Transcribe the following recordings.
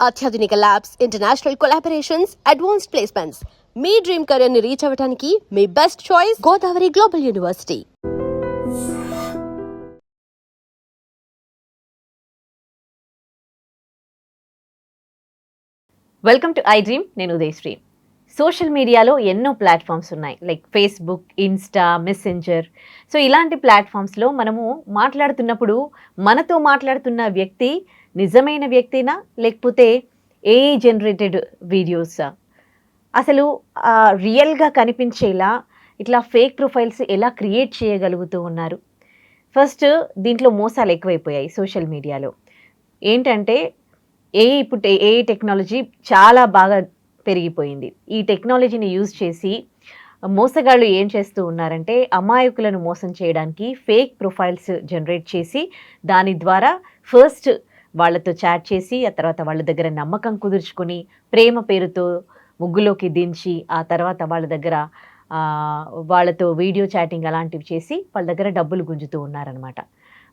అత్యాధునిక labs, international collaborations, advanced placements. మీ dream career ని రీచ్ అవ్వడానికి మీ best choice Godavari global university. Welcome to I dream. నేను ఉదయశ్రీ. సోషల్ మీడియాలో ఎన్నో ప్లాట్ఫామ్స్ ఉన్నాయి, like Facebook, Insta, Messenger. So ఇలాంటి ప్లాట్ఫామ్స్లో మనము మాట్లాడుతున్నప్పుడు మనతో మాట్లాడుతున్న వ్యక్తి నిజమైన వ్యక్తినా లేకపోతే ఏఐ జనరేటెడ్ వీడియోసా? అసలు రియల్గా కనిపించేలా ఇట్లా ఫేక్ ప్రొఫైల్స్ ఎలా క్రియేట్ చేయగలుగుతూ ఉన్నారు? ఫస్ట్ దీంట్లో మోసాలు ఎక్కువైపోయాయి సోషల్ మీడియాలో. ఏంటంటే ఇప్పుడు ఏఐ టెక్నాలజీ చాలా బాగా పెరిగిపోయింది. ఈ టెక్నాలజీని యూజ్ చేసి మోసగాళ్ళు ఏం చేస్తూ ఉన్నారంటే అమాయకులను మోసం చేయడానికి ఫేక్ ప్రొఫైల్స్ జనరేట్ చేసి దాని ద్వారా ఫస్ట్ వాళ్ళతో చాట్ చేసి ఆ తర్వాత వాళ్ళ దగ్గర నమ్మకం కుదుర్చుకొని ప్రేమ పేరుతో ముగ్గులోకి దించి ఆ తర్వాత వాళ్ళ దగ్గర వాళ్ళతో వీడియో చాటింగ్ అలాంటివి చేసి వాళ్ళ దగ్గర డబ్బులు గుంజుతూ ఉన్నారనమాట.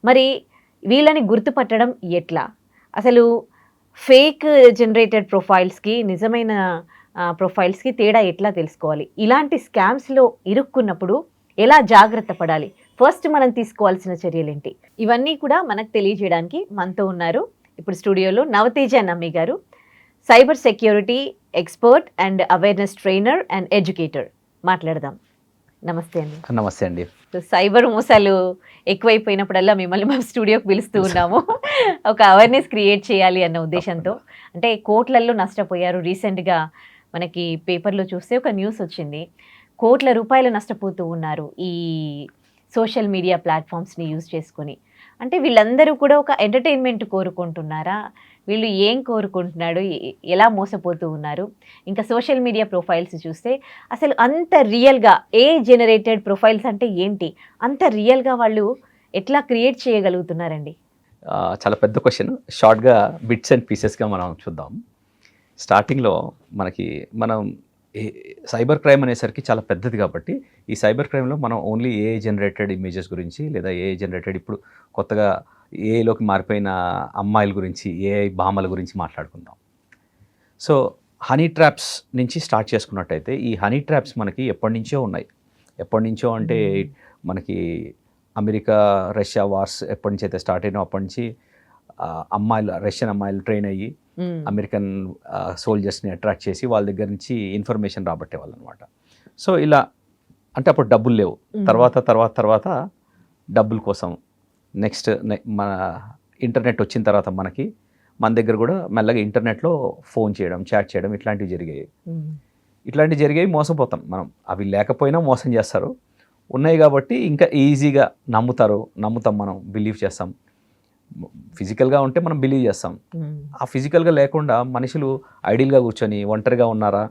మరి వీళ్ళని గుర్తుపట్టడం ఎట్లా? అసలు ఫేక్ జనరేటెడ్ ప్రొఫైల్స్కి నిజమైన ప్రొఫైల్స్కి తేడా ఎట్లా తెలుసుకోవాలి? ఇలాంటి స్కామ్స్లో ఇరుక్కున్నప్పుడు ఎలా జాగ్రత్త పడాలి? ఫస్ట్ మనం తీసుకోవాల్సిన చర్యలేంటి? ఇవన్నీ కూడా మనకు తెలియజేయడానికి మనతో ఉన్నారు ఇప్పుడు స్టూడియోలో నవతేజ నమ్మి గారు, cyber security expert and awareness trainer and educator. మాట్లాడదాం. నమస్తే అండి. నమస్తే అండి. సైబర్ మోసాలు ఎక్కువైపోయినప్పుడల్లా మిమ్మల్ని మా స్టూడియోకి పిలుస్తూ ఉన్నాము ఒక అవేర్నెస్ క్రియేట్ చేయాలి అన్న ఉద్దేశంతో. అంటే కోట్లల్లో నష్టపోయారు. రీసెంట్గా మనకి పేపర్లో చూస్తే ఒక న్యూస్ వచ్చింది, కోట్ల రూపాయలు నష్టపోతూ ఉన్నారు ఈ సోషల్ మీడియా ప్లాట్ఫామ్స్ని యూజ్ చేసుకొని. అంటే వీళ్ళందరూ కూడా ఒక ఎంటర్టైన్మెంట్ కోరుకుంటున్నారా? వీళ్ళు ఏం కోరుకుంటున్నాడు? ఎలా మోసపోతూ ఉన్నారు? ఇంకా సోషల్ మీడియా ప్రొఫైల్స్ చూస్తే అసలు అంత రియల్గా ఏ జనరేటెడ్ ప్రొఫైల్స్ అంటే ఏంటి? అంత రియల్గా వాళ్ళు ఎట్లా క్రియేట్ చేయగలుగుతున్నారండి? చాలా పెద్ద క్వశ్చన్. షార్ట్గా బిట్స్ అండ్ పీసెస్గా మనం చూద్దాం. స్టార్టింగ్లో మనం సైబర్ క్రైమ్ అనేసరికి చాలా పెద్దది కాబట్టి ఈ సైబర్ క్రైమ్లో మనం ఓన్లీ ఏఐ జనరేటెడ్ ఇమేజెస్ గురించి లేదా ఏఐ జనరేటెడ్ ఇప్పుడు కొత్తగా ఏఐలోకి మారిపోయిన అమ్మాయిల గురించి, ఏఐ భామల గురించి మాట్లాడుకుందాం. సో హనీ ట్రాప్స్ నుంచి స్టార్ట్ చేసుకున్నట్టయితే ఈ హనీ ట్రాప్స్ మనకి ఎప్పటి నుంచో ఉన్నాయి. ఎప్పటి నుంచో అంటే మనకి అమెరికా రష్యా వార్స్ ఎప్పటి నుంచి అయితే స్టార్ట్ అయినా అప్పటి నుంచి రష్యన్ అమ్మాయిలు ట్రైన్ అయ్యి అమెరికన్ సోల్జర్స్ని అట్రాక్ట్ చేసి వాళ్ళ దగ్గర నుంచి ఇన్ఫర్మేషన్ రాబట్టేవాళ్ళు అనమాట. సో ఇలా అంటే అప్పుడు డబ్బులు లేవు. తర్వాత డబ్బుల కోసం నెక్స్ట్ మన ఇంటర్నెట్ వచ్చిన తర్వాత మన దగ్గర కూడా మెల్లగా ఇంటర్నెట్లో ఫోన్ చేయడం, చాట్ చేయడం ఇట్లాంటివి జరిగాయి. మోసపోతాం మనం. అవి లేకపోయినా మోసం చేస్తారు. ఉన్నాయి కాబట్టి ఇంకా ఈజీగా నమ్ముతాం, మనం బిలీవ్ చేస్తాం. ఫిజికల్గా ఉంటే మనం బిలీవ్ చేస్తాం. ఆ ఫిజికల్గా లేకుండా మనుషులు ఐడియల్గా కూర్చొని ఒంటరిగా ఉన్నారా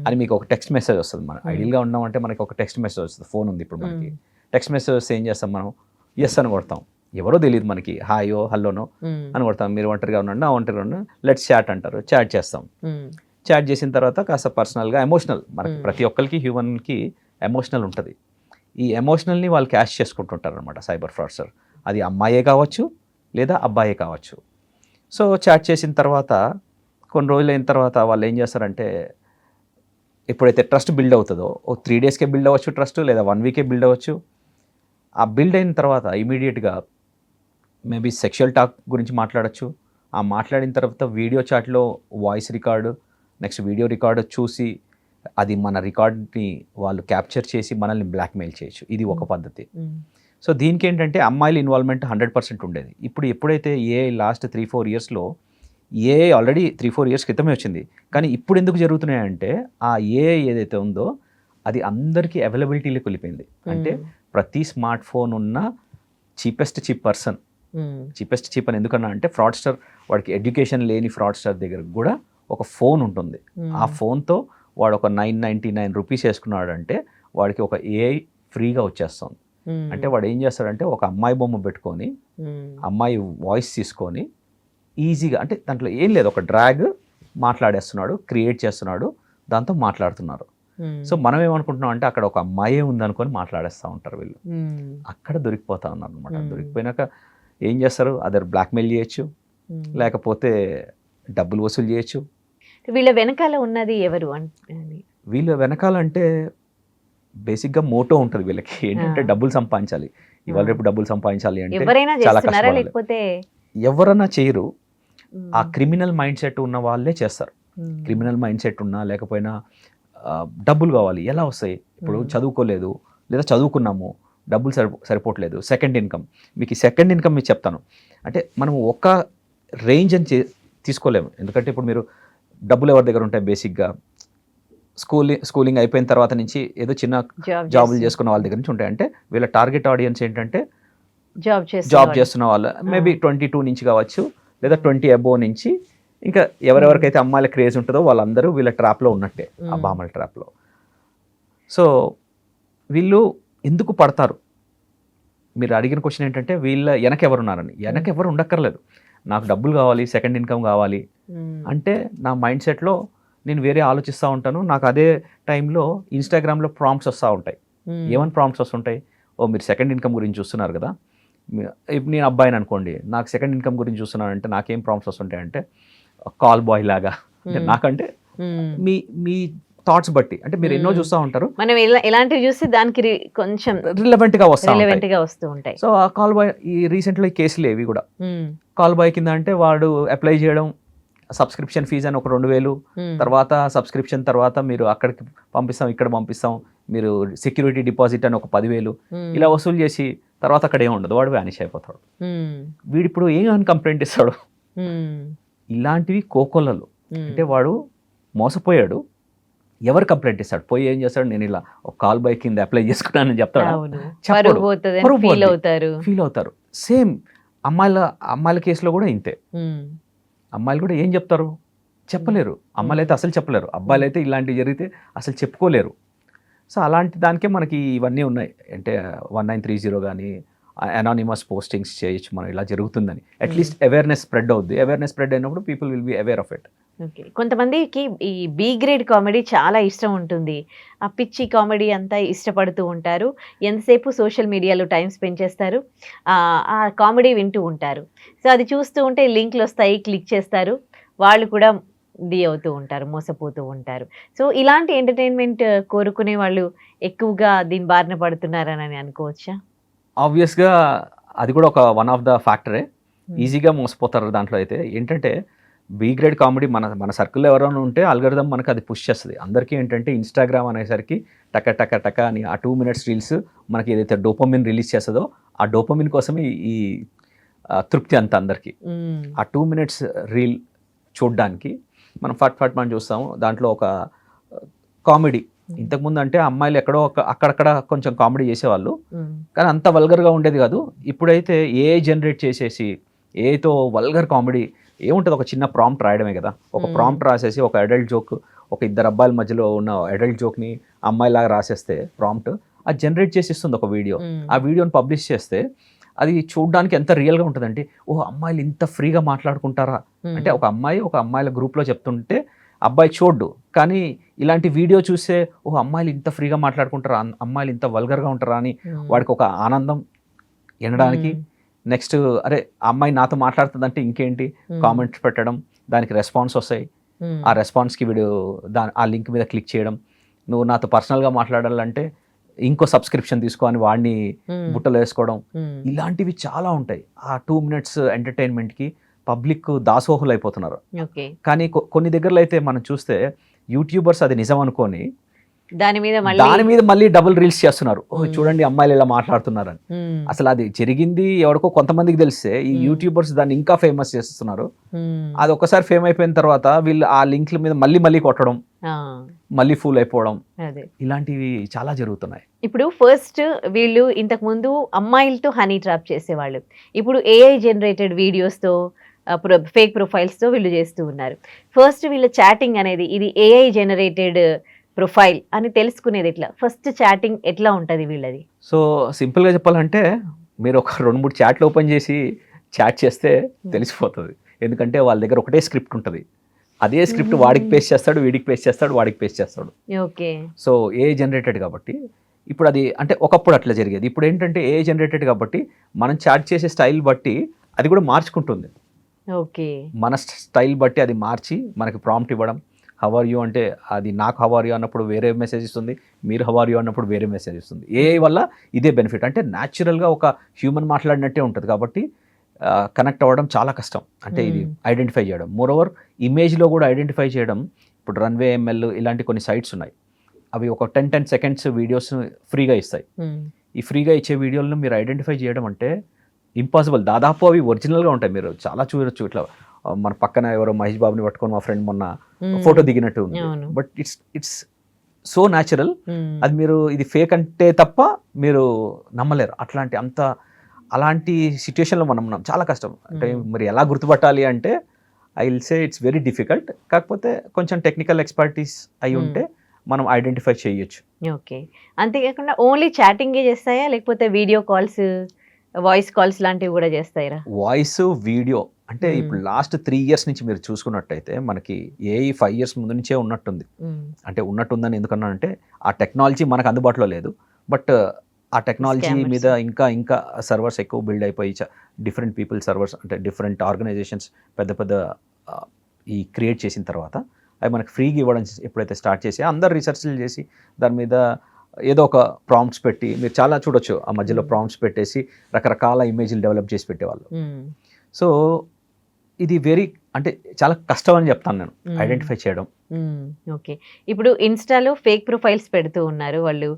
అని మీకు ఒక టెక్స్ట్ మెసేజ్ వస్తుంది. మనం ఐడియల్గా ఉన్నామంటే మనకి ఒక టెక్స్ట్ మెసేజ్ వస్తుంది. ఫోన్ ఉంది ఇప్పుడు మనకి. టెక్స్ట్ మెసేజ్ వస్తే ఏం చేస్తాం మనం? ఎస్ అని కొడతాం. ఎవరో తెలియదు మనకి, హాయో హల్లోనో అని కొడతాం. మీరు ఒంటరిగా ఉన్నాడు, ఒంటరిగా ఉన్నాడు, లెట్స్ చాట్ అంటారు. చాట్ చేస్తాం. చాట్ చేసిన తర్వాత కాస్త పర్సనల్గా ఎమోషనల్, మనకి ప్రతి ఒక్కరికి హ్యూమన్కి ఎమోషనల్ ఉంటుంది. ఈ ఎమోషనల్ని వాళ్ళు క్యాష్ చేసుకుంటుంటారు అనమాట సైబర్ ఫ్రాడ్స్టర్. అది అమ్మాయే కావచ్చు లేదా అబ్బాయే కావచ్చు. సో చాట్ చేసిన తర్వాత కొన్ని రోజులు అయిన తర్వాత వాళ్ళు ఏం చేస్తారంటే, ఎప్పుడైతే ట్రస్ట్ బిల్డ్ అవుతుందో 3 డేస్కే బిల్డ్ అవ్వచ్చు ట్రస్ట్, లేదా 1 వీకే బిల్డ్ అవ్వచ్చు. ఆ బిల్డ్ అయిన తర్వాత ఇమీడియట్గా మేబీ సెక్షువల్ టాక్ గురించి మాట్లాడచ్చు. ఆ మాట్లాడిన తర్వాత వీడియో చాట్లో voice record, next video record చూసి అది మన రికార్డ్ని వాళ్ళు క్యాప్చర్ చేసి మనల్ని బ్లాక్మెయిల్ చేయొచ్చు. ఇది ఒక పద్ధతి. సో దీనికి ఏంటంటే అమ్మాయిల ఇన్వాల్వ్మెంట్ 100% ఉండేది. ఇప్పుడు ఎప్పుడైతే ఏఐ లాస్ట్ 3-4 ఇయర్స్లో, ఏఐ ఆల్రెడీ 3-4 ఇయర్స్ క్రితమే వచ్చింది, కానీ ఇప్పుడు ఎందుకు జరుగుతున్నాయంటే ఆ ఏఐ ఏదైతే ఉందో అది అందరికీ అవైలబిలిటీలోకి వెళ్ళిపోయింది. అంటే ప్రతి స్మార్ట్ ఫోన్ ఉన్న చీపెస్ట్ చీప్ అని ఎందుకన్నా అంటే ఫ్రాడ్స్టర్, వాడికి ఎడ్యుకేషన్ లేని ఫ్రాడ్స్టర్ దగ్గర కూడా ఒక ఫోన్ ఉంటుంది. ఆ ఫోన్తో వాడు ఒక 999 రూపీస్ వేసుకున్నాడంటే వాడికి ఒక ఏఐ ఫ్రీగా వచ్చేస్తుంది. అంటే వాడు ఏం చేస్తాడంటే ఒక అమ్మాయి బొమ్మ పెట్టుకొని అమ్మాయి వాయిస్ తీసుకొని ఈజీగా, అంటే దాంట్లో ఏం లేదు, ఒక డ్రాగ్ మాట్లాడేస్తున్నాడు, క్రియేట్ చేస్తున్నాడు, దాంతో మాట్లాడుతున్నారు. సో మనం ఏమనుకుంటున్నాం అంటే అక్కడ ఒక అమ్మాయే ఉందనుకొని మాట్లాడేస్తూ ఉంటారు వీళ్ళు. అక్కడ దొరికిపోతా ఉన్నారు అనమాట. దొరికిపోయినాక ఏం చేస్తారు? అదర్ బ్లాక్మెయిల్ చేయొచ్చు, లేకపోతే డబ్బులు వసూలు చేయొచ్చు. వీళ్ళ వెనకాల ఉన్నది ఎవరు అంటే వీళ్ళ వెనకాలంటే బేసిక్గా మోటో ఉంటుంది వీళ్ళకి, ఏంటంటే డబ్బులు సంపాదించాలి, ఇవాళ రేపు డబ్బులు సంపాదించాలి అంటే ఎవరైనా చాలా చేస్తున్నారా కష్టపడాలి. లేకపోతే ఎవరన్నా చేయరు, ఆ క్రిమినల్ మైండ్ సెట్ ఉన్న వాళ్ళే చేస్తారు. క్రిమినల్ మైండ్ సెట్ ఉన్నా లేకపోయినా డబ్బులు కావాలి, ఎలా వస్తాయి? ఇప్పుడు చదువుకోలేదు లేదా చదువుకున్నాము, డబ్బులు సరిపోవట్లేదు, సెకండ్ ఇన్కమ్. మీకు ఈ సెకండ్ ఇన్కమ్ మీకు చెప్తాను, అంటే మనం ఒక రేంజ్ అని తీసుకోలేము. ఎందుకంటే ఇప్పుడు మీరు డబ్బులు ఎవరి దగ్గర ఉంటాయి? బేసిక్గా స్కూలింగ్ అయిపోయిన తర్వాత నుంచి ఏదో చిన్న జాబులు చేసుకున్న వాళ్ళ దగ్గర నుంచి ఉంటాయి. అంటే వీళ్ళ టార్గెట్ ఆడియన్స్ ఏంటంటే జాబ్ చేస్తున్న వాళ్ళు, మేబీ 22 నుంచి కావచ్చు లేదా 20 అబోవ్ నుంచి, ఇంకా ఎవరెవరికైతే అమ్మాయిల క్రేజ్ ఉంటుందో వాళ్ళందరూ వీళ్ళ ట్రాప్లో ఉన్నట్టే, ఆ బామల ట్రాప్లో. సో వీళ్ళు ఎందుకు పడతారు? మీరు అడిగిన క్వశ్చన్ ఏంటంటే వీళ్ళ వెనక ఎవరున్నారని. వెనక ఎవరు ఉండక్కర్లేదు, నాకు డబ్బులు కావాలి, సెకండ్ ఇన్కమ్ కావాలి అంటే నా మైండ్ సెట్లో నేను వేరే ఆలోచిస్తూ ఉంటాను. నాకు అదే టైంలో ఇన్స్టాగ్రామ్లో ప్రాంప్ట్స్ వస్తూ ఉంటాయి. ఏమని ప్రాంప్ట్స్ వస్తుంటాయి? ఓ మీరు సెకండ్ ఇన్కమ్ గురించి చూస్తున్నారు కదా, ఇప్పుడు నేను అబ్బాయిని అనుకోండి, నాకు సెకండ్ ఇన్కమ్ గురించి చూస్తున్నానంటే నాకేం ప్రాంప్ట్స్ వస్తుంటాయి అంటే కాల్ బాయ్ లాగా, అంటే నాకంటే మీ మీ థాట్స్ బట్టి, అంటే మీరు ఎన్నో చూస్తూ ఉంటారు, మనం ఎలాంటివి చూస్తే దానికి కొంచెం రిలవెంట్గా వస్తూ ఉంటాయి. సో ఆ కాల్ బాయ్, ఈ రీసెంట్లో ఈ కేసులు ఏవి కూడా కాల్ బాయ్ కింద అంటే వాడు అప్లై చేయడం, సబ్స్క్రిప్షన్ ఫీజు అని ఒక 2000, తర్వాత సబ్స్క్రిప్షన్ తర్వాత మీరు అక్కడికి పంపిస్తాం, ఇక్కడ పంపిస్తాం, మీరు సెక్యూరిటీ డిపాజిట్ అని ఒక 10,000 ఇలా వసూలు చేసి తర్వాత అక్కడ ఏమి ఉండదు, వాడు వ్యానిష్ అయిపోతాడు. వీడిప్పుడు ఏమని కంప్లైంట్ ఇస్తాడు? ఇలాంటివి కోకొల్లలు. అంటే వాడు మోసపోయాడు, ఎవరు కంప్లైంట్ ఇస్తాడు? పోయి ఏం చేస్తాడు? నేను ఇలా ఒక కాల్ బై కింద అప్లై చేసుకున్నానని చెప్తాడు, ఫీల్ అవుతారు. సేమ్ అమ్మాయిల కేసులో కూడా ఇంతే. అమ్మాయిలు కూడా ఏం చెప్తారు? చెప్పలేరు. అమ్మాయిలు అయితే అసలు చెప్పలేరు, అబ్బాయిలు అయితే ఇలాంటివి జరిగితే అసలు చెప్పుకోలేరు. సో అలాంటి దానికే మనకి ఇవన్నీ ఉన్నాయి. అంటే 1930 కానీ అనానిమస్ పోస్టింగ్స్ చేయొచ్చు మనం, ఇలా జరుగుతుందని అట్లీస్ట్ అవేర్నెస్ స్ప్రెడ్ అవుద్ది. అవేర్నెస్ స్ప్రెడ్ అయినప్పుడు people will be aware of it. Okay, కొంతమందికి ఈ బి గ్రేడ్ కామెడీ చాలా ఇష్టం ఉంటుంది, ఆ పిచ్చి కామెడీ అంతా ఇష్టపడుతూ ఉంటారు, ఎంతసేపు సోషల్ మీడియాలో టైం స్పెండ్ చేస్తారు, ఆ కామెడీ వింటూ ఉంటారు. సో అది చూస్తూ ఉంటే లింక్లు వస్తాయి, క్లిక్ చేస్తారు, వాళ్ళు కూడా అవుతూ ఉంటారు, మోసపోతూ ఉంటారు. సో ఇలాంటి ఎంటర్టైన్మెంట్ కోరుకునే వాళ్ళు ఎక్కువగా దీని బారిన పడుతున్నారని అనుకోవచ్చా? ఆబ్వియస్గా అది కూడా ఒక వన్ ఆఫ్ ద ఫ్యాక్టరే. ఈజీగా మోసపోతారు దాంట్లో. అయితే ఏంటంటే బి గ్రేడ్ కామెడీ మన సర్కిల్లో ఎవరైనా ఉంటే అల్గరిథం మనకు అది పుష్ చేస్తుంది. అందరికీ ఏంటంటే ఇన్స్టాగ్రామ్ అనేసరికి టక టక టక అని ఆ 2 minutes రీల్స్ మనకి ఏదైతే డోపమిన్ రిలీజ్ చేస్తుందో ఆ డోపమిన్ కోసమే ఈ తృప్తి అంత అందరికీ. ఆ 2 minutes రీల్ చూడడానికి మనం ఫట్ మనం చూస్తాము. దాంట్లో ఒక కామెడీ, ఇంతకుముందు అంటే అమ్మాయిలు ఎక్కడో అక్కడక్కడ కొంచెం కామెడీ చేసేవాళ్ళు, కానీ అంత వల్గర్గా ఉండేది కాదు. ఇప్పుడైతే ఏఐ జనరేట్ చేసేసి ఏఐతో వల్గర్ కామెడీ ఏముంటుంది? ఒక చిన్న ప్రాంప్ట్ రాయడమే కదా. ఒక ప్రాంప్ట్ రాసేసి ఒక అడల్ట్ జోక్, ఒక 2 అబ్బాయిల మధ్యలో ఉన్న అడల్ట్ జోక్ని అమ్మాయిలాగా రాసేస్తే ప్రాంప్ట్ అది జనరేట్ చేసి ఇస్తుంది ఒక వీడియో. ఆ వీడియోని పబ్లిష్ చేస్తే అది చూడడానికి ఎంత రియల్గా ఉంటుందంటే, ఓ అమ్మాయిలు ఇంత ఫ్రీగా మాట్లాడుకుంటారా అంటే, ఒక అమ్మాయిల గ్రూప్లో చెప్తుంటే అబ్బాయి చూడ్డు, కానీ ఇలాంటి వీడియో చూస్తే ఓ అమ్మాయిలు ఇంత ఫ్రీగా మాట్లాడుకుంటారా, అమ్మాయిలు ఇంత వల్గర్గా ఉంటారా అని వాడికి ఒక ఆనందం వినడానికి. నెక్స్ట్ అరే అమ్మాయి నాతో మాట్లాడుతుందంటే ఇంకేంటి, కామెంట్స్ పెట్టడం, దానికి రెస్పాన్స్ వస్తాయి, ఆ రెస్పాన్స్కి వీడు ఆ లింక్ మీద క్లిక్ చేయడం, నువ్వు నాతో పర్సనల్గా మాట్లాడాలంటే ఇంకో సబ్స్క్రిప్షన్ తీసుకో అని వాడిని బుట్టలు వేసుకోవడం, ఇలాంటివి చాలా ఉంటాయి. ఆ 2 minutes ఎంటర్టైన్మెంట్కి పబ్లిక్ దాసోహులు అయిపోతున్నారు. కానీ కొన్ని దగ్గరలో అయితే మనం చూస్తే యూట్యూబర్స్ అది నిజం అనుకొని దాని మీద మళ్ళీ డబుల్ రీల్స్ చేస్తున్నారు. ఓ చూడండి అమ్మాయిలు ఇలా మాట్లాడుతున్నారని. అసలు అది జరిగింది ఎవరికో కొంతమందికి తెలిస్తే ఈ యూట్యూబర్స్ దాన్ని ఇంకా ఫేమస్ చేస్తున్నారు. అది ఒకసారి ఫేమ్ అయిపోయిన తర్వాత వీళ్ళు ఆ లింక్ల మీద మళ్ళీ కొట్టడం, మళ్ళీ ఫూల్ అయిపోవడం, ఇలాంటివి చాలా జరుగుతున్నాయి. ఇప్పుడు ఫస్ట్ వీళ్ళు ఇంతకు ముందు అమ్మాయిలతో హనీ ట్రాప్ చేసేవాళ్ళు, ఇప్పుడు ఏఐ జనరేటెడ్ వీడియోస్తో ఫేక్ ప్రొఫైల్స్తో వీళ్ళు చేస్తూ ఉన్నారు. ఫస్ట్ వీళ్ళ చాటింగ్ అనేది ఇది ఏఐ జనరేటెడ్ ప్రొఫైల్ అని తెలుసుకునేది ఎట్లా? ఫస్ట్ చాటింగ్ ఎట్లా ఉంటుంది వీళ్ళది? సో సింపుల్గా చెప్పాలంటే మీరు ఒక 2-3 చాట్లు ఓపెన్ చేసి చాట్ చేస్తే తెలిసిపోతుంది. ఎందుకంటే వాళ్ళ దగ్గర ఒకటే స్క్రిప్ట్ ఉంటుంది. అదే స్క్రిప్ట్ వాడికి పేస్ట్ చేస్తాడు, వీడికి పేస్ట్ చేస్తాడు, వాడికి పేస్ట్ చేస్తాడు. ఓకే. సో ఏఐ జనరేటెడ్ కాబట్టి ఇప్పుడు అది అంటే ఒకప్పుడు అట్లా జరిగేది. ఇప్పుడు ఏంటంటే ఏఐ జనరేటెడ్ కాబట్టి మనం చాట్ చేసే స్టైల్ బట్టి అది కూడా మార్చుకుంటుంది. ఓకే. మన స్టైల్ బట్టి అది మార్చి మనకి ప్రాంప్ట్ ఇవ్వడం. హౌ ఆర్ యూ అంటే అది నాకు హౌ ఆర్ యూ అన్నప్పుడు వేరే మెసేజ్ ఇస్తుంది, మీరు హౌ ఆర్ యూ అన్నప్పుడు వేరే మెసేజ్ ఇస్తుంది. ఏఐ వల్ల ఇదే బెనిఫిట్. అంటే న్యాచురల్గా ఒక హ్యూమన్ మాట్లాడినట్టే ఉంటుంది కాబట్టి కనెక్ట్ అవ్వడం చాలా కష్టం. అంటే ఇది ఐడెంటిఫై చేయడం. మోరోవర్ ఇమేజ్లో కూడా ఐడెంటిఫై చేయడం. ఇప్పుడు రన్వే ఎంఎల్ ఇలాంటి కొన్ని సైట్స్ ఉన్నాయి. అవి ఒక 10 సెకండ్స్ వీడియోస్ ఫ్రీగా ఇస్తాయి. ఈ ఫ్రీగా ఇచ్చే వీడియోలను మీరు ఐడెంటిఫై చేయడం అంటే ఇంపాసిబుల్. దాదాపు అవి ఒరిజినల్గా ఉంటాయి. మీరు చాలా చూడొచ్చు. ఇట్లా మన పక్కన ఎవరో మహేష్ బాబుని పట్టుకొని మా ఫ్రెండ్ మొన్న ఫోటో దిగినట్టు ఉంది. But it's so natural. అది మీరు ఇది ఫేక్ అంటే తప్ప మీరు నమ్మలేరు. అలాంటి సిచ్యుయేషన్లో మనం ఉన్నాం. చాలా కష్టం. అంటే మరి ఎలా గుర్తుపట్టాలి అంటే I will say it's very difficult. కాకపోతే కొంచెం టెక్నికల్ ఎక్స్పర్టీస్ అయి ఉంటే మనం ఐడెంటిఫై చేయొచ్చు. ఓకే. అంతేకాకుండా ఓన్లీ చాటింగే చేస్తాయా, లేకపోతే వీడియో కాల్స్, వాయిస్ కాల్స్ లాంటివి కూడా చేస్తాయా? వాయిస్, వీడియో అంటే ఇప్పుడు లాస్ట్ 3 years నుంచి మీరు చూసుకున్నట్టయితే మనకి ఏఐ 5 years ముందు నుంచే ఉన్నట్టుంది. అంటే ఉన్నట్టుందని ఎందుకన్నానంటే ఆ టెక్నాలజీ మనకు అందుబాటులో లేదు. బట్ ఆ టెక్నాలజీ మీద ఇంకా సర్వర్స్ ఎక్కువ బిల్డ్ అయిపోయి డిఫరెంట్ పీపుల్ సర్వర్స్ అంటే డిఫరెంట్ ఆర్గనైజేషన్స్ పెద్ద ఈ క్రియేట్ చేసిన తర్వాత అవి మనకి ఫ్రీగా ఇవ్వడం ఎప్పుడైతే స్టార్ట్ చేసి అందరు రీసెర్చ్లు చేసి దాని మీద ఏదో ఒక ప్రాంప్ట్స్ పెట్టి మీరు చాలా చూడొచ్చు. ఆ మధ్యలో ప్రాంప్ట్స్ పెట్టేసి రకరకాల ఇమేజ్లు డెవలప్ చేసి పెట్టేవాళ్ళు. సో ఇది అంటే చాలా కష్టం అని చెప్తాను నేను ఐడెంటిఫై చేయడం. ఓకే. ఇప్పుడు ఇన్స్టాలో ఫేక్ ప్రొఫైల్స్ పెడుతూ ఉన్నారు వాళ్ళు.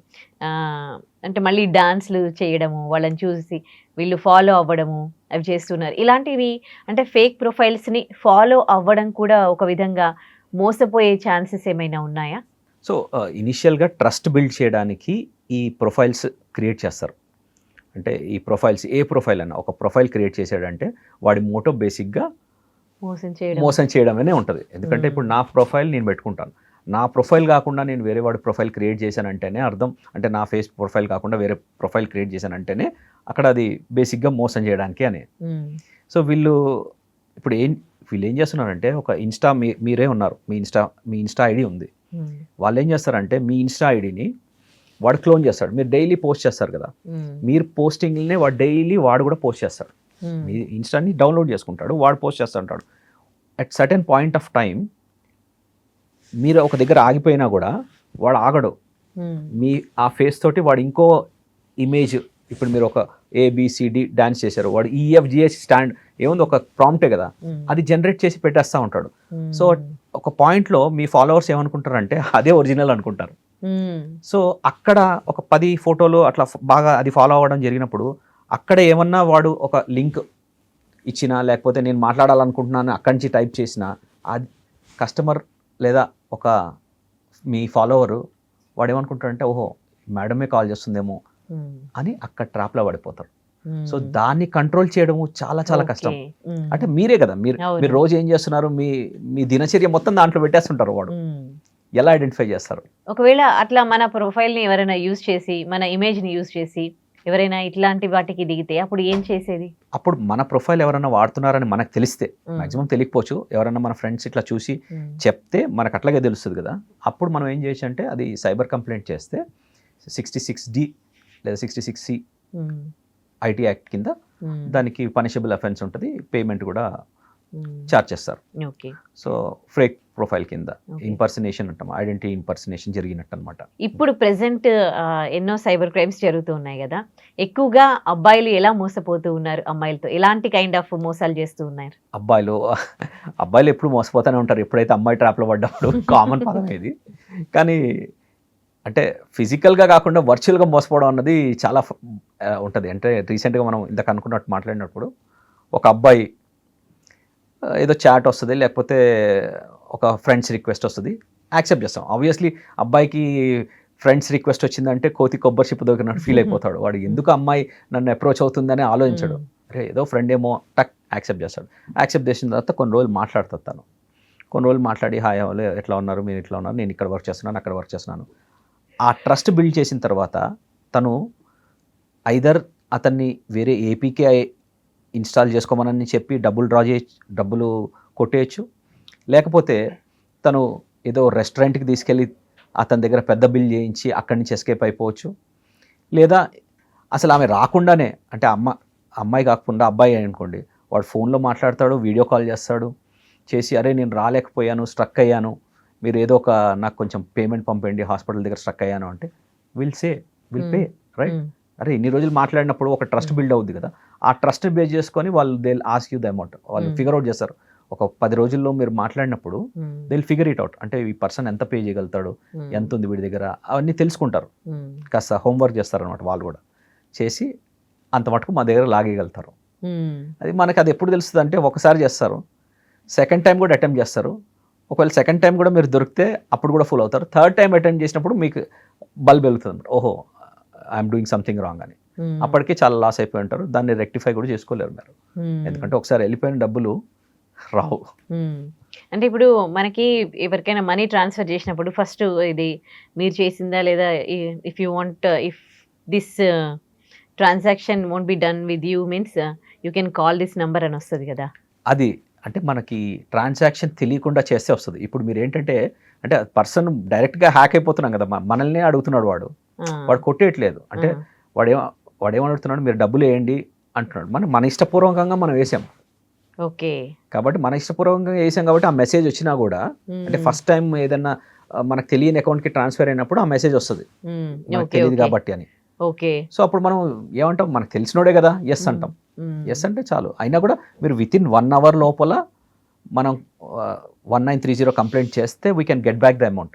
అంటే మళ్ళీ డాన్స్లు చేయడము, వాళ్ళని చూసి వీళ్ళు ఫాలో అవ్వడము అవి చేస్తున్నారు. ఇలాంటివి అంటే ఫేక్ ప్రొఫైల్స్ని ఫాలో అవ్వడం కూడా ఒక విధంగా మోసపోయే ఛాన్సెస్ ఏమైనా ఉన్నాయా? సో ఇనిషియల్గా ట్రస్ట్ బిల్డ్ చేయడానికి ఈ ప్రొఫైల్స్ క్రియేట్ చేస్తారు. అంటే ఈ ప్రొఫైల్స్ ఏ ప్రొఫైల్ అన్నా ఒక ప్రొఫైల్ క్రియేట్ చేసాడంటే వాడి మోటో బేసిక్గా మోసం చేయడమే ఉంటుంది. ఎందుకంటే ఇప్పుడు నా ప్రొఫైల్ నేను పెట్టుకుంటాను. నా ప్రొఫైల్ కాకుండా నేను వేరే వాడి ప్రొఫైల్ క్రియేట్ చేశానంటేనే అర్థం. అంటే నా ఫేస్ ప్రొఫైల్ కాకుండా వేరే ప్రొఫైల్ క్రియేట్ చేశానంటేనే అక్కడ అది బేసిక్గా మోసం చేయడానికి అని. సో వీళ్ళు ఏం చేస్తున్నారంటే ఒక ఇన్స్టా మీరే ఉన్నారు, మీ ఇన్స్టా ఐడి ఉంది. వాళ్ళు ఏం చేస్తారంటే మీ ఇన్స్టా ఐడిని వాడు క్లోన్ చేస్తాడు. మీరు డైలీ పోస్ట్ చేస్తారు కదా, మీరు పోస్టింగ్ని వాడు కూడా పోస్ట్ చేస్తాడు. మీ ఇన్స్టాని డౌన్లోడ్ చేసుకుంటాడు, వాడు పోస్ట్ చేస్తూ ఉంటాడు. At certain point of time మీరు ఒక దగ్గర ఆగిపోయినా కూడా వాడు ఆగడు. మీ ఆ ఫేస్ తోటి వాడు ఇంకో ఇమేజ్, ఇప్పుడు మీరు ఒక ABCD డాన్స్ చేశారు, వాడు EFGH స్టాండ్ ఏముంది ఒక ప్రాంప్టే కదా, అది జనరేట్ చేసి పెట్టేస్తూ ఉంటాడు. సో ఒక పాయింట్లో మీ ఫాలోవర్స్ ఏమనుకుంటారంటే అదే ఒరిజినల్ అనుకుంటారు. సో అక్కడ ఒక 10 ఫోటోలు అట్లా బాగా అది ఫాలో అవ్వడం జరిగినప్పుడు అక్కడ ఏమన్నా వాడు ఒక లింక్ ఇచ్చినా లేకపోతే నేను మాట్లాడాలనుకుంటున్నాను అక్కడి నుంచి టైప్ చేసినా అది కస్టమర్ లేదా ఒక మీ ఫాలోవరు వాడు ఏమనుకుంటాడంటే ఓహో మేడమే కాల్ చేస్తుందేమో అని అక్కడ ట్రాప్లో పడిపోతారు. సో దాన్ని కంట్రోల్ చేయడము చాలా చాలా కష్టం. అంటే మీరే కదా మీరు రోజు ఏం చేస్తున్నారు, మీ దినచర్య మొత్తం దాంట్లో పెట్టేస్తుంటారు. వాడు ఎలా ఐడెంటిఫై చేస్తారు? ఒకవేళ అట్లా మన ప్రొఫైల్ని ఎవరైనా యూజ్ చేసి, మన ఇమేజ్ని యూజ్ చేసి ఎవరైనా ఇట్లాంటి వాటికి దిగితే అప్పుడు ఏం చేసేది? అప్పుడు మన ప్రొఫైల్ ఎవరైనా వాడుతున్నారని మనకు తెలిస్తే, మాక్సిమం తెలియకపోవచ్చు, ఎవరైనా మన ఫ్రెండ్స్ ఇట్లా చూసి చెప్తే మనకు అట్లాగే తెలుస్తుంది కదా. అప్పుడు మనం ఏం చేయొచ్చు అంటే అది సైబర్ కంప్లైంట్ చేస్తే 66D లేదా 66C IT యాక్ట్ కింద దానికి పనిషబుల్ అఫెన్స్ ఉంటుంది, పేమెంట్ కూడా చార్జ్ చేస్తారు. సో ఫేక్ ప్రొఫైల్ కింద ఇంపర్సనేషన్ అంటాం, ఐడెంటిటీ ఇంపర్సనేషన్ జరిగినట్టు అనమాట. ఇప్పుడు ప్రెసెంట్ ఎన్నో సైబర్ క్రైమ్స్ జరుగుతూ ఉన్నాయి కదా, ఎక్కువగా అబ్బాయిలు ఎలా మోసపోతూ ఉన్నారు, అమ్మాయిలతో ఎలాంటి కైండ్ ఆఫ్ మోసాలు చేస్తూ ఉన్నారు? అబ్బాయిలు ఎప్పుడు మోసపోతూనే ఉంటారు, ఎప్పుడైతే అమ్మాయి ట్రాప్లో పడ్డప్పుడు. కామన్ పదం ఇది. కానీ అంటే ఫిజికల్గా కాకుండా వర్చువల్గా మోసపోవడం అన్నది చాలా ఉంటుంది. అంటే రీసెంట్గా మనం ఇందాక అనుకున్నట్టు మాట్లాడినప్పుడు ఒక అబ్బాయి ఏదో చాట్ వస్తుంది, లేకపోతే ఒక ఫ్రెండ్స్ రిక్వెస్ట్ వస్తుంది, యాక్సెప్ట్ చేస్తాం. ఆబ్వియస్లీ అబ్బాయికి ఫ్రెండ్స్ రిక్వెస్ట్ వచ్చిందంటే కోతి కొబ్బరి చిప్పు దొరికినట్టు ఫీల్ అయిపోతాడు. వాడు ఎందుకు అమ్మాయి నన్ను అప్రోచ్ అవుతుందని ఆలోచించాడు. అరే ఏదో ఫ్రెండ్ ఏమో టక్ యాక్సెప్ట్ చేస్తాడు. యాక్సెప్ట్ చేసిన తర్వాత కొన్ని రోజులు మాట్లాడుతాను. కొన్ని రోజులు మాట్లాడి హాయ్ వాళ్ళు ఎట్లా ఉన్నారు, మీరు ఇట్లా ఉన్నారు, నేను ఇక్కడ వర్క్ చేస్తున్నాను, అక్కడ వర్క్ చేస్తున్నాను. ఆ ట్రస్ట్ బిల్డ్ చేసిన తర్వాత తను ఐదర్ అతన్ని వేరే APK ఇన్స్టాల్ చేసుకోమని చెప్పి డబ్బులు కొట్టేయచ్చు, లేకపోతే తను ఏదో రెస్టారెంట్కి తీసుకెళ్ళి అతని దగ్గర పెద్ద బిల్ చేయించి అక్కడి నుంచి ఎస్కేప్ అయిపోవచ్చు. లేదా అసలు ఆమె రాకుండానే, అంటే అమ్మాయి కాకుండా అబ్బాయి అనుకోండి, వాడు ఫోన్లో మాట్లాడతాడు, వీడియో కాల్ చేస్తాడు, చేసి అరే నేను రాలేకపోయాను, స్ట్రక్ అయ్యాను, మీరు ఏదో ఒక నాకు కొంచెం పేమెంట్ పంపండి, హాస్పిటల్ దగ్గర స్ట్రక్ అయ్యాను అంటే విల్ పే, రైట్? అరే ఇన్ని రోజులు మాట్లాడినప్పుడు ఒక ట్రస్ట్ బిల్డ్ అవుద్ది కదా, ఆ ట్రస్ట్ బేస్ చేసుకొని వాళ్ళు they ask you the amount, వాళ్ళు ఫిగర్ అవుట్ చేస్తారు. ఒక 10 రోజుల్లో మీరు మాట్లాడినప్పుడు they will figure it out, అంటే ఈ పర్సన్ ఎంత పే చేయగలుగుతాడు, ఎంత ఉంది వీడి దగ్గర, అవన్నీ తెలుసుకుంటారు. కాస్త హోంవర్క్ చేస్తారు అనమాట వాళ్ళు కూడా, చేసి అంత మటుకు మా దగ్గర లాగేయగలుగుతారు. అది మనకి అది ఎప్పుడు తెలుస్తుంది అంటే ఒకసారి చేస్తారు, సెకండ్ టైం కూడా అటెంప్ట్ చేస్తారు. ఒకవేళ సెకండ్ టైం కూడా మీరు దొరికితే అప్పుడు కూడా ఫుల్ అవుతారు. థర్డ్ టైం అటెంప్ట్ చేసినప్పుడు మీకు బల్బ్ వెలుగుతుంది, ఓహో ఐఎమ్ డూయింగ్ సంథింగ్ రాంగ్ అని. అప్పటికే చాలా లాస్ అయిపోయి ఉంటారు, దాన్ని రెక్టిఫై కూడా చేసుకోలేరు మీరు, ఎందుకంటే ఒకసారి వెళ్ళిపోయిన డబ్బులు రావు. అంటే ఇప్పుడు మనకి ఎవరికైనా మనీ ట్రాన్స్ఫర్ చేసినప్పుడు ఫస్ట్ ఇది మీరు చేసిందా లేదా, if you want, if this transaction won't be done with you means you can call this number అని వస్తుంది కదా. అది అంటే మనకి ట్రాన్సాక్షన్ తెలియకుండా చేస్తే వస్తుంది. ఇప్పుడు మీరు ఏంటంటే అంటే పర్సన్ డైరెక్ట్గా హ్యాక్ అయిపోతున్నాం కదా, మనల్ని అడుగుతున్నాడు వాడు కొట్టేయట్లేదు. అంటే వాడేమడుగుతున్నాడు, మీరు డబ్బులు వేయండి అంటున్నాడు. మన ఇష్టపూర్వకంగా మనం వేసాం. ఓకే, కాబట్టి మన ఇష్టపూర్వకంగా వేసాం కాబట్టి ఆ మెసేజ్ వచ్చినా కూడా, అంటే ఫస్ట్ టైం ఏదన్నా మనకు తెలియని అకౌంట్కి ట్రాన్స్ఫర్ అయినప్పుడు ఆ మెసేజ్ వస్తుంది, మనకు తెలియదు కాబట్టి అని. ఓకే, సో అప్పుడు మనం ఏమంటాం, మనకు తెలిసినోడే కదా ఎస్ అంటాం. ఎస్ అంటే చాలు. అయినా కూడా మీరు విత్ ఇన్ 1 hour లోపల మనం 1930 కంప్లైంట్ చేస్తే we can get back the amount.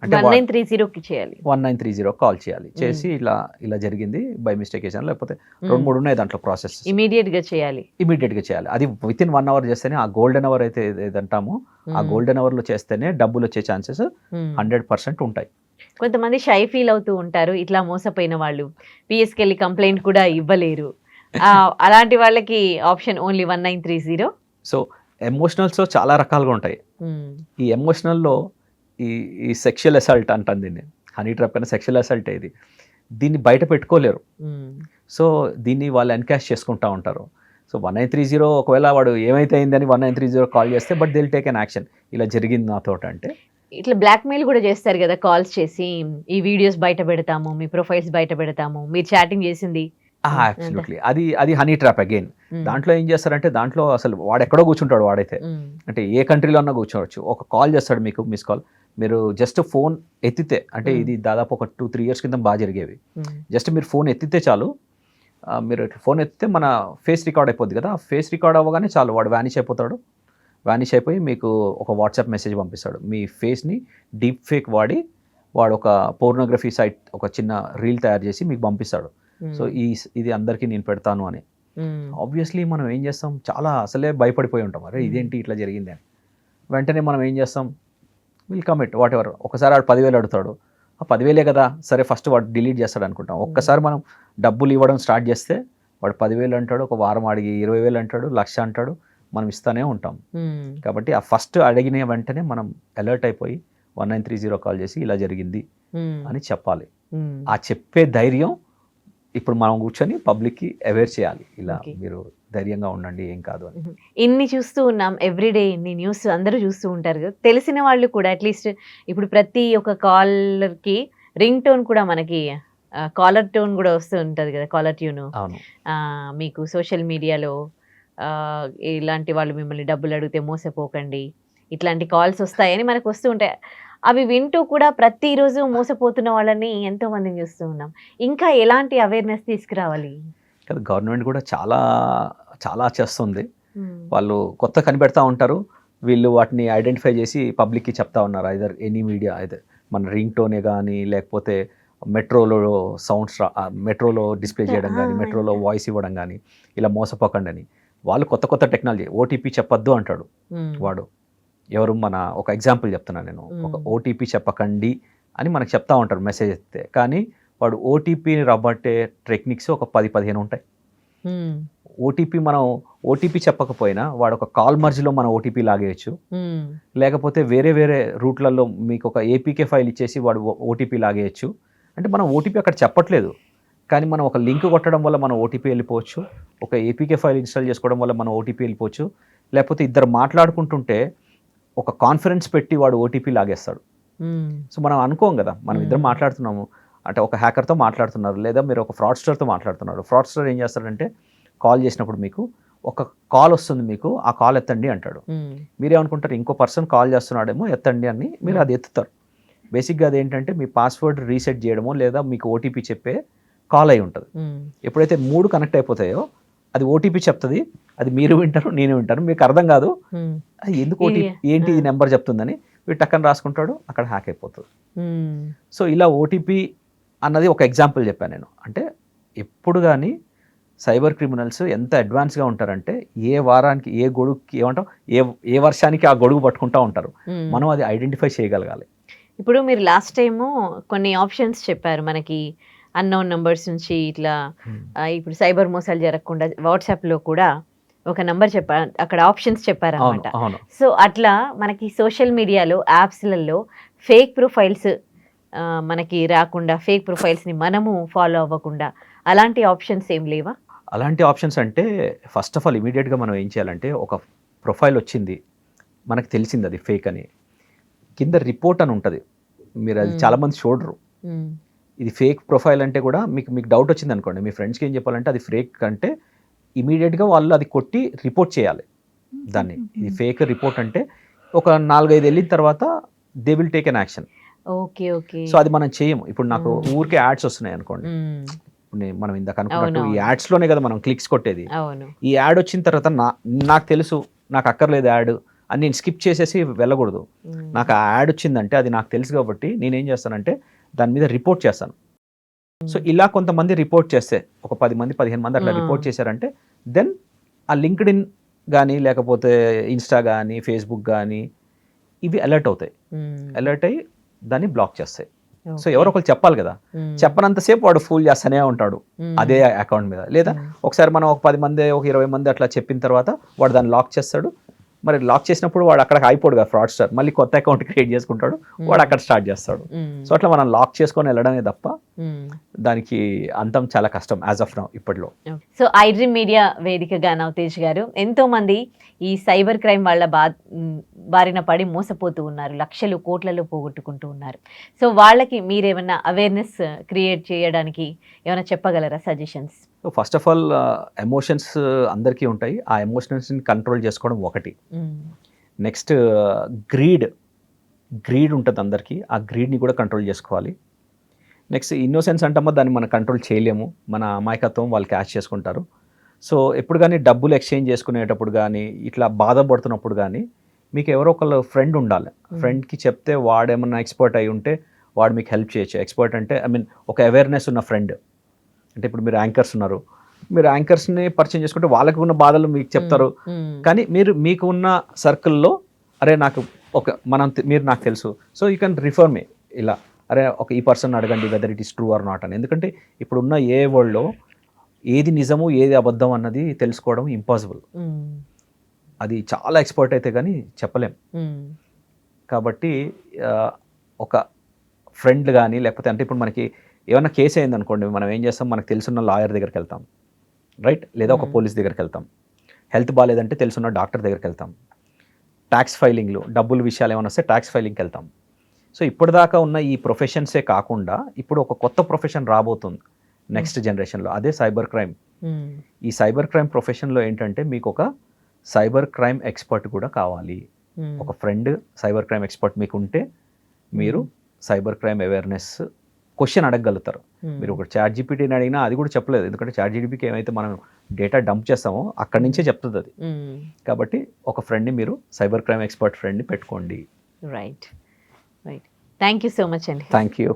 అంటే 1930కి చేయాలి, 1930 కాల్ చేయాలి, చేసి ఇలా జరిగింది బై మిస్టేక్ చేశాను, లేకపోతే 2-3 ఉన్నాయి దాంట్లో ప్రాసెస్, ఇమీడియట్ గా చేయాలి. అది విత్ ఇన్ 1 hour చేస్తేనే, ఆ గోల్డెన్ అవర్ అయితే ఏదంటామో ఆ గోల్డెన్ అవర్లో చేస్తేనే డబ్బులు వచ్చే ఛాన్సెస్ 100% ఉంటాయి. కొంతమంది షై ఫీల్ అవుతూ ఉంటారు, ఇట్లా మోసపోయిన వాళ్ళు పిఎస్కి వెళ్ళి కంప్లైంట్ కూడా ఇవ్వలేరు. అలాంటి వాళ్ళకి ఆప్షన్ ఓన్లీ 1930. సో ఎమోషనల్స్ చాలా రకాలుగా ఉంటాయి. ఈ ఎమోషనల్లో ఈ సెక్షువల్ అసాల్ట్ అంటాను దీన్ని, హనీ ట్రాప్ కన్నా సెక్షువల్ అసాల్ట్ ఇది, దీన్ని బయట పెట్టుకోలేరు. సో దీన్ని వాళ్ళు ఎన్కాష్ చేసుకుంటూ ఉంటారు. సో 1930 ఒకవేళ వాడు ఏమైతే అయిందని 1930 కాల్ చేస్తే, but they'll take an action, ఇలా జరిగింది నాతో అంటే. ఇట్లా బ్లాక్మెయిల్ కూడా చేస్తారు కదా, కాల్స్ చేసి ఈ వీడియోస్ బయట పెడతాము, మీ ప్రొఫైల్స్ బయట పెడతాము, మీరు చాటింగ్ చేసింది. అబ్సల్యూట్లీ, అది హనీ ట్రాప్ అగైన్. దాంట్లో ఏం చేస్తారంటే, దాంట్లో అసలు వాడు ఎక్కడో కూర్చుంటాడు, వాడైతే అంటే ఏ కంట్రీలో అన్నా కూర్చోవచ్చు, ఒక కాల్ చేస్తాడు మీకు, మిస్ కాల్, మీరు జస్ట్ ఫోన్ ఎత్తితే, అంటే ఇది దాదాపు ఒక 2-3 years కింద బాగా జరిగేవి. జస్ట్ మీరు ఫోన్ ఎత్తితే చాలు, మీరు ఫోన్ ఎత్తితే మన ఫేస్ రికార్డ్ అయిపోద్ది కదా, ఆ ఫేస్ రికార్డ్ అవ్వగానే చాలు వాడు వ్యానిష్ అయిపోతాడు. వ్యానిష్ అయిపోయి మీకు ఒక వాట్సాప్ మెసేజ్ పంపిస్తాడు, మీ ఫేస్ని డీప్ ఫేక్ వాడి వాడు ఒక పోర్నోగ్రఫీ సైట్, ఒక చిన్న రీల్ తయారు చేసి మీకు పంపిస్తాడు. సో ఇది అందరికీ నేను పెడతాను అని. ఆబ్వియస్లీ మనం ఏం చేస్తాం, చాలా అసలే భయపడిపోయి ఉంటాం, అరే ఇదేంటి ఇట్లా జరిగింది అని. వెంటనే మనం ఏం చేస్తాం, విల్ కమిట్ వాట్ ఎవర్. ఒకసారి వాడు 10,000 అడుగుతాడు, ఆ 10,000 కదా సరే ఫస్ట్ వాడు డిలీట్ చేస్తాడు అనుకుంటాం. ఒక్కసారి మనం డబ్బులు ఇవ్వడం స్టార్ట్ చేస్తే వాడు 10,000 అంటాడు, ఒక వారం అడిగి 20,000 అంటాడు, 1,00,000 అంటాడు, మనం ఇస్తానే ఉంటాం. కాబట్టి ఆ ఫస్ట్ అడిగిన వెంటనే మనం అలర్ట్ అయిపోయి 1930 కాల్ చేసి ఇలా జరిగింది అని చెప్పాలి. ఆ చెప్పే ధైర్యం ఇప్పుడు మనం కూర్చొని పబ్లిక్కి అవేర్ చేయాలి, ఇలా మీరు ధైర్యంగా ఉండండి, ఏం కాదు అని. ఇన్ని చూస్తూ ఉన్నాం ఎవ్రీడే, ఇన్ని న్యూస్ అందరూ చూస్తూ ఉంటారు కదా, తెలిసిన వాళ్ళు కూడా అట్లీస్ట్ ఇప్పుడు ప్రతి ఒక్క కాలర్కి రింగ్ టోన్ కూడా మనకి కాలర్ టోన్ కూడా వస్తూ ఉంటుంది కదా, కాలర్ ట్యూన్. మీకు సోషల్ మీడియాలో ఇలాంటి వాళ్ళు మిమ్మల్ని డబ్బులు అడిగితే మోసపోకండి, ఇట్లాంటి కాల్స్ వస్తాయని మనకు వస్తూ ఉంటాయి. అవి వింటూ కూడా ప్రతిరోజు మోసపోతున్న వాళ్ళని ఎంతో మందిని చూస్తూ ఉన్నాం. ఇంకా ఎలాంటి అవేర్నెస్ తీసుకురావాలి? గవర్నమెంట్ కూడా చాలా చాలా చేస్తుంది. వాళ్ళు కొత్త కనిపెడతా ఉంటారు, వీళ్ళు వాటిని ఐడెంటిఫై చేసి పబ్లిక్కి చెప్తా ఉన్నారు. ఐదర్ ఎనీ మీడియా, అయితే మన రింగ్ టోనే కానీ, లేకపోతే మెట్రోలో సౌండ్స్ మెట్రోలో డిస్ప్లే చేయడం కానీ, మెట్రోలో వాయిస్ ఇవ్వడం కానీ, ఇలా మోసపోకండి అని. వాళ్ళు కొత్త కొత్త టెక్నాలజీ, ఓటీపీ చెప్పొద్దు అంటాడు వాడు. ఎవరు మన ఒక ఎగ్జాంపుల్ చెప్తున్నాను నేను, ఒక ఓటీపీ చెప్పకండి అని మనకు చెప్తా ఉంటారు మెసేజ్ ఎత్తే, కానీ వాడు ఓటీపీని రాబట్టే టెక్నిక్స్ ఒక 10-15 ఉంటాయి. మనం ఓటీపీ చెప్పకపోయినా వాడు ఒక కాల్ మర్జ్లో మన ఓటీపీ లాగేయచ్చు, లేకపోతే వేరే వేరే రూట్లలో మీకు ఒక ఏపీకే ఫైల్ ఇచ్చేసి వాడు ఓటీపీ లాగేయచ్చు. అంటే మనం ఓటీపీ అక్కడ చెప్పట్లేదు, కానీ మనం ఒక లింక్ కొట్టడం వల్ల మన ఓటీపీ వెళ్ళిపోవచ్చు, ఒక ఏపీకే ఫైల్ ఇన్స్టాల్ చేసుకోవడం వల్ల మన ఓటీపీ వెళ్ళిపోవచ్చు, లేకపోతే ఇద్దరు మాట్లాడుకుంటుంటే ఒక కాన్ఫరెన్స్ పెట్టి వాడు ఓటీపీ లాగేస్తాడు. సో మనం అనుకోం కదా, మనం ఇద్దరు మాట్లాడుతున్నాము అంటే ఒక హ్యాకర్తో మాట్లాడుతున్నారు, లేదా మీరు ఒక ఫ్రాడ్స్టర్తో మాట్లాడుతున్నారు. ఫ్రాడ్స్టర్ ఏం చేస్తాడంటే కాల్ చేసినప్పుడు మీకు ఒక కాల్ వస్తుంది మీకు, ఆ కాల్ ఎత్తండి అంటాడు. మీరేమనుకుంటారు, ఇంకో పర్సన్ కాల్ చేస్తున్నాడేమో, ఎత్తండి అని మీరు అది ఎత్తుతారు. బేసిక్గా అదేంటంటే మీ పాస్వర్డ్ రీసెట్ చేయడమో లేదా మీకు ఓటీపీ చెప్పే కాల్ అయి ఉంటుంది. ఎప్పుడైతే 3 కనెక్ట్ అయిపోతాయో అది ఓటీపీ చెప్తుంది, అది మీరు వింటారు, నేను వింటాను, మీకు అర్థం కాదు అది ఎందుకు ఓటీపీ ఏంటి ఈ నెంబర్ చెప్తుందని వీడు టక్కన రాసుకుంటాడు, అక్కడ హ్యాక్ అయిపోతుంది. సో ఇలా ఓటీపీ అన్నది ఒక ఎగ్జాంపుల్ చెప్పాను నేను. అంటే ఎప్పుడు కానీ సైబర్ క్రిమినల్స్ ఎంత అడ్వాన్స్గా ఉంటారంటే ఏ వారానికి ఏ గొడుగుకి ఏమంటాం, ఏ వర్షానికి ఆ గొడుగు పట్టుకుంటూ ఉంటారు. మనం అది ఐడెంటిఫై చేయగలగాలి. ఇప్పుడు మీరు లాస్ట్ టైము కొన్ని ఆప్షన్స్ చెప్పారు మనకి, అన్నోన్ నంబర్స్ నుంచి ఇట్లా ఇప్పుడు సైబర్ మోసాలు జరగకుండా వాట్సాప్లో కూడా ఒక నంబర్ చెప్పారు, అక్కడ ఆప్షన్స్ చెప్పారనమాట. సో అట్లా మనకి సోషల్ మీడియాలో యాప్స్లలో ఫేక్ ప్రొఫైల్స్ మనకి రాకుండా, ఫేక్ ప్రొఫైల్స్ని మనము ఫాలో అవ్వకుండా అలాంటి ఆప్షన్స్ ఏం లేవా? అలాంటి ఆప్షన్స్ అంటే ఫస్ట్ ఆఫ్ ఆల్ ఇమీడియట్గా మనం ఏం చేయాలంటే, ఒక ప్రొఫైల్ వచ్చింది మనకు తెలిసింది అది ఫేక్ అని, కింద రిపోర్ట్ అని ఉంటుంది. మీరు అది చాలామంది చూడరు. ఇది ఫేక్ ప్రొఫైల్ అంటే కూడా మీకు డౌట్ వచ్చింది అనుకోండి, మీ ఫ్రెండ్స్కి ఏం చెప్పాలంటే అది ఫేక్ అంటే ఇమీడియట్గా వాళ్ళు అది కొట్టి రిపోర్ట్ చేయాలి దాన్ని. ఇది ఫేక్ రిపోర్ట్ అంటే ఒక 4-5 వెళ్ళిన తర్వాత they will take an action. Okay okay. So అది మనం చేయము. ఇప్పుడు నాకు ఊరికే యాడ్స్ వస్తున్నాయి అనుకోండి, మనం ఇందాక అనుకున్నట్టు ఈ యాడ్స్లోనే కదా మనం క్లిక్స్ కొట్టేది. ఈ యాడ్ వచ్చిన తర్వాత నాకు తెలుసు, నాకు అక్కర్లేదు యాడ్ అని నేను స్కిప్ చేసేసి వెళ్ళకూడదు. నాకు ఆ యాడ్ వచ్చిందంటే అది నాకు తెలుసు కాబట్టి నేనేం చేస్తానంటే దాని మీద రిపోర్ట్ చేస్తాను. సో ఇలా కొంతమంది రిపోర్ట్ చేస్తే, ఒక 10 మంది 15 మంది అట్లా రిపోర్ట్ చేశారంటే దెన్ ఆ లింక్డ్ ఇన్ కానీ లేకపోతే ఇన్స్టా కానీ ఫేస్బుక్ కానీ ఇవి అలర్ట్ అవుతాయి. అలర్ట్ అయ్యి దాన్ని బ్లాక్ చేస్తాయి. సో ఎవరో ఒకరు చెప్పాలి కదా, చెప్పనంతసేపు వాడు ఫూల్ చేస్తూనే ఉంటాడు అదే అకౌంట్ మీద. లేదా ఒకసారి మనం ఒక 10 మంది ఒక 20 మంది అట్లా చెప్పిన తర్వాత వాడు దాన్ని లాక్ చేస్తాడు. మరి లాక్ చేసినప్పుడు వాడు అక్కడ అయిపోడు కదా ఫ్రాడ్ స్టార్, మళ్ళీ కొత్త అకౌంట్ క్రియేట్ చేసుకుంటాడు, వాడు అక్కడ స్టార్ట్ చేస్తాడు. సో అట్లా మనం లాక్ చేసుకొని వెళ్ళడమే తప్ప దానికి అంతం చాలా కష్టం యాజ్ ఆఫ్ నౌ ఇప్పట్లో. సో iDream మీడియా వేదికగా నవతేజ్ గారు, ఎంతో మంది ఈ సైబర్ క్రైమ్ వాళ్ళ బారిన పడి మోసపోతూ ఉన్నారు, లక్షలు కోట్లలో పోగొట్టుకుంటూ ఉన్నారు. సో వాళ్ళకి మీరేమన్నా అవేర్నెస్ క్రియేట్ చేయడానికి ఏమైనా చెప్పగలరా suggestions? So first of all emotions అందరికీ ఉంటాయి, ఆ ఎమోషన్స్ని కంట్రోల్ చేసుకోవడం ఒకటి. నెక్స్ట్ గ్రీడ్ ఉంటుంది అందరికీ, ఆ గ్రీడ్ని కూడా కంట్రోల్ చేసుకోవాలి. నెక్స్ట్ ఇన్నోసెన్స్ అంటామో దాన్ని మనం కంట్రోల్ చేయలేము, మన అమాయకత్వం వాళ్ళు క్యాష్ చేసుకుంటారు. సో ఎప్పుడు కానీ డబ్బులు ఎక్స్చేంజ్ చేసుకునేటప్పుడు కానీ ఇట్లా బాధపడుతున్నప్పుడు కానీ మీకు ఎవరో ఒకళ్ళు ఫ్రెండ్ ఉండాలి. ఫ్రెండ్కి చెప్తే వాడేమన్నా ఎక్స్పర్ట్ అయి ఉంటే వాడు మీకు హెల్ప్ చేయొచ్చు. ఎక్స్పర్ట్ అంటే ఒక అవేర్నెస్ ఉన్న ఫ్రెండ్. అంటే ఇప్పుడు మీరు యాంకర్స్ ఉన్నారు, మీరు యాంకర్స్ని పరిచయం చేసుకుంటే వాళ్ళకి ఉన్న బాధలు మీకు చెప్తారు. కానీ మీకు ఉన్న సర్కిల్లో అరే నాకు మీరు నాకు తెలుసు, సో యూ కెన్ రిఫర్ మీ ఇలా, అరే ఈ పర్సన్ అడగండి whether it is true or not అని. ఎందుకంటే ఇప్పుడున్న ఏ వరల్డ్లో ఏది నిజము ఏది అబద్ధం అన్నది తెలుసుకోవడం ఇంపాసిబుల్. అది చాలా ఎక్స్పర్ట్ అయితే కానీ చెప్పలేం. కాబట్టి ఒక ఫ్రెండ్ కానీ లేకపోతే అంటే ఇప్పుడు మనకి ఏమైనా కేసు అయింది అనుకోండి, మనం ఏం చేస్తాం, మనకు తెలుసున్న లాయర్ దగ్గరికి వెళ్తాం, రైట్? లేదా ఒక పోలీస్ దగ్గరికి వెళ్తాం. హెల్త్ బాగాలేదంటే తెలుసున్న డాక్టర్ దగ్గరికి వెళ్తాం. ట్యాక్స్ ఫైలింగ్లు డబ్బుల విషయాలు ఏమైనా వస్తే ట్యాక్స్ ఫైలింగ్కి వెళ్తాం. సో ఇప్పటిదాకా ఉన్న ఈ ప్రొఫెషన్సే కాకుండా ఇప్పుడు ఒక కొత్త ప్రొఫెషన్ రాబోతుంది నెక్స్ట్ జనరేషన్లో, అదే సైబర్ క్రైమ్. ఈ సైబర్ క్రైమ్ ప్రొఫెషన్లో ఏంటంటే మీకు ఒక సైబర్ క్రైమ్ ఎక్స్పర్ట్ కూడా కావాలి. ఒక ఫ్రెండ్ సైబర్ క్రైమ్ ఎక్స్పర్ట్ మీకు ఉంటే మీరు సైబర్ క్రైమ్ అవేర్నెస్ క్వశ్చన్ అడగగలుగుతారు. మీరు ఒక ChatGPTని అడిగినా అది కూడా చెప్పలేదు, ఎందుకంటే ChatGPTకి ఏమైతే మనం డేటా డంప్ చేస్తామో అక్కడి నుంచే చెప్తుంది అది. కాబట్టి ఒక ఫ్రెండ్ని మీరు సైబర్ క్రైమ్ ఎక్స్పర్ట్ ఫ్రెండ్ని పెట్టుకోండి. Right. Thank you so much అండి. Thank you.